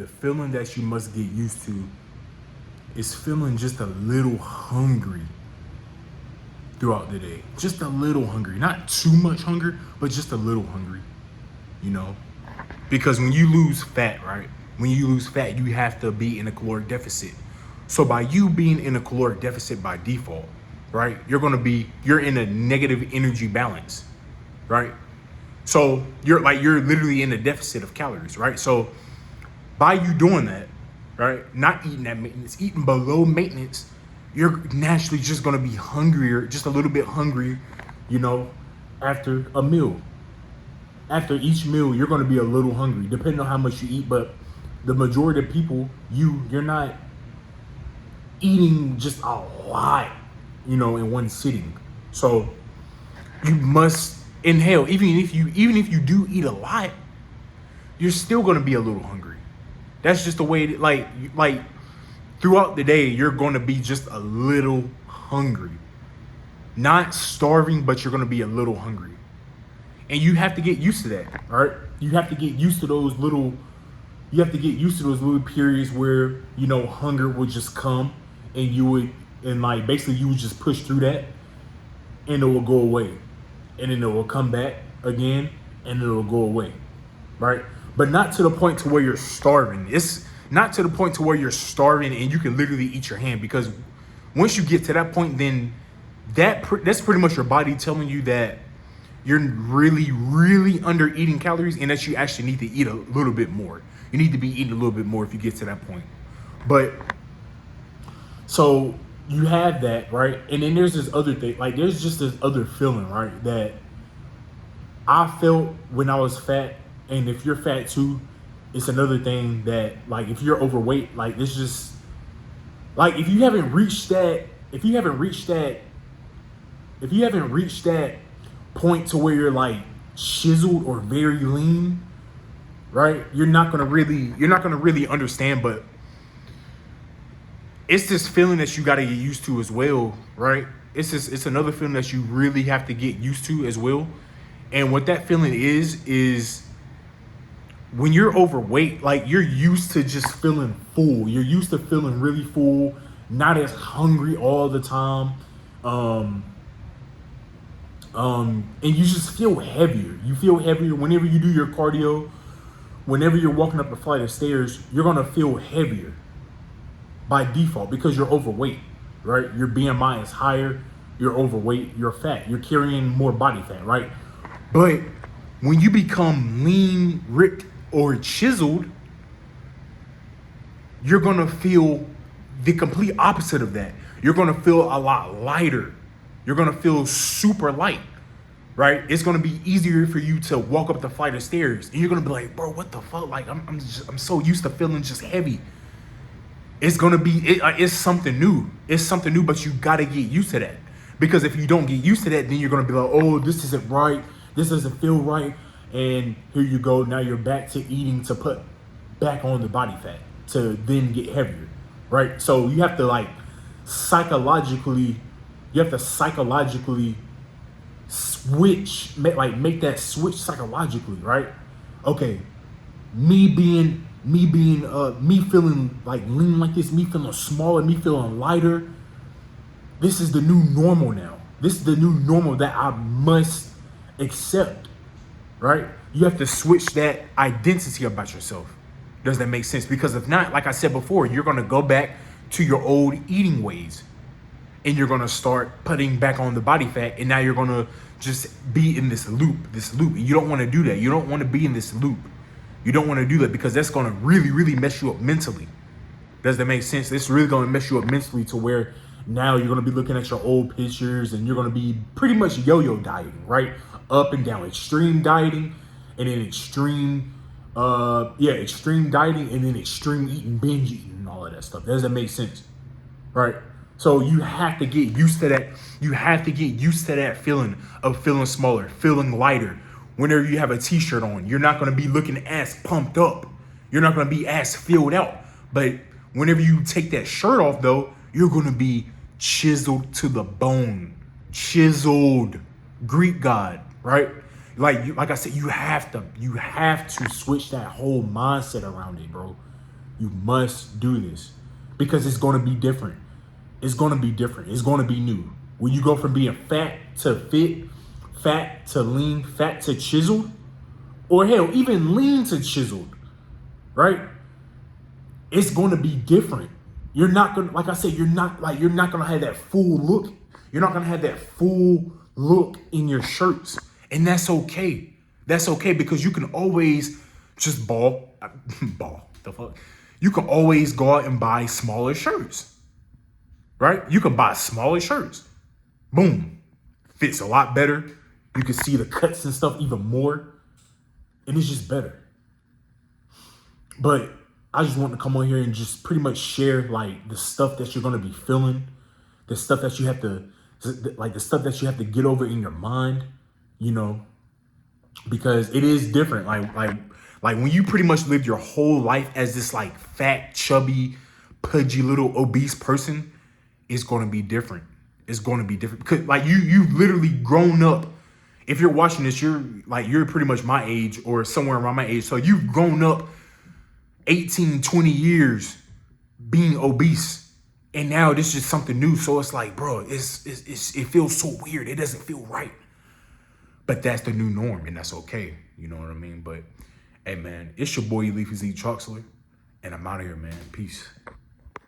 the feeling that you must get used to is feeling just a little hungry throughout the day. Just a little hungry. Not too much hunger, but just a little hungry, you know? Because when you lose fat, right? When you lose fat, you have to be in a caloric deficit. So by you being in a caloric deficit by default, right? You're in a negative energy balance, right? So you're literally in a deficit of calories, right? So by you doing that, right? Not eating at maintenance, eating below maintenance, you're naturally just gonna be hungrier, just a little bit hungry, you know, after a meal. After each meal, you're gonna be a little hungry, depending on how much you eat. But the majority of people, you're not eating just a lot, you know, in one sitting. So you must inhale. Even if you do eat a lot, you're still gonna be a little hungry. That's just the way it, like throughout the day, you're gonna be just a little hungry. Not starving, but you're gonna be a little hungry. And you have to get used to that, all right? You have to get used to those little periods where, you know, hunger would just come and like basically you would just push through that and it will go away. And then it will come back again and it will go away, right? But not to the point to where you're starving. It's not to the point to where you're starving and you can literally eat your hand, because once you get to that point, then that's pretty much your body telling you that you're really, really under eating calories and that you actually need to eat a little bit more. You need to be eating a little bit more if you get to that point. But so you have that, right? And then there's this other thing, like there's just this other feeling, right? That I felt when I was fat, and if you're fat too, it's another thing that, like, if you're overweight, like it's just like if you haven't reached that point to where you're like chiseled or very lean, right? You're not gonna really understand, but it's this feeling that you gotta get used to as well, right? It's another feeling that you really have to get used to as well. And what that feeling is when you're overweight, like you're used to just feeling full. You're used to feeling really full, not as hungry all the time. And you just feel heavier. You feel heavier whenever you do your cardio. Whenever you're walking up a flight of stairs, you're gonna feel heavier by default because you're overweight, right? Your BMI is higher, you're overweight, you're fat, you're carrying more body fat, right? But when you become lean, ripped, or chiseled, you're gonna feel the complete opposite of that. You're gonna feel a lot lighter. You're gonna feel super light, right? It's gonna be easier for you to walk up the flight of stairs, and you're gonna be like, bro, what the fuck? Like, I'm so used to feeling just heavy. It's gonna be, it's something new. It's something new, but you gotta get used to that. Because if you don't get used to that, then you're gonna be like, oh, this isn't right. This doesn't feel right. And here you go. Now you're back to eating to put back on the body fat to then get heavier, right? So you have to psychologically switch, make that switch psychologically, right? Okay, me feeling like lean like this, me feeling smaller, me feeling lighter. This is the new normal now. This is the new normal that I must accept, right? You have to switch that identity about yourself. Does that make sense? Because if not, like I said before, you're going to go back to your old eating ways and you're going to start putting back on the body fat. And now you're going to just be in this loop. And you don't want to do that. You don't want to be in this loop. You don't want to do that because that's going to really, really mess you up mentally. Does that make sense? It's really going to mess you up mentally to where now you're going to be looking at your old pictures and you're going to be pretty much yo-yo dieting, right? Up and down, extreme dieting and then extreme dieting and then extreme eating, binge eating and all of that stuff. Does that make sense? Right? So you have to get used to that. You have to get used to that feeling of feeling smaller, feeling lighter. Whenever you have a t-shirt on, you're not going to be looking ass pumped up. You're not going to be ass filled out. But whenever you take that shirt off, though, you're going to be chiseled to the bone. Chiseled. Greek god, right? Like I said, you have to switch that whole mindset around it, bro. You must do this because it's going to be different. It's going to be different. It's going to be new. When you go from being fat to fit, fat to lean, fat to chiseled, or hell, even lean to chiseled, right? It's going to be different. You're not going to, like I said, you're not going to have that full look. You're not going to have that full look in your shirts. And that's okay. That's okay because you can always just ball, the fuck. You can always go out and buy smaller shirts, right? You can buy smaller shirts. Boom. Fits a lot better. You can see the cuts and stuff even more. And it's just better. But I just want to come on here and just pretty much share like the stuff that you're going to be feeling, the stuff that you have to, like the stuff that you have to get over in your mind, you know, because it is different. Like when you pretty much lived your whole life as this like fat, chubby, pudgy little obese person, it's going to be different. It's going to be different because like you've literally grown up. If you're watching this, you're pretty much my age or somewhere around my age. So you've grown up 18, 20 years being obese. And now this is something new. So it's like, bro, it feels so weird. It doesn't feel right. But that's the new norm and that's okay. You know what I mean? But hey man, it's your boy Leafy Z Troxler and I'm out of here, man. Peace.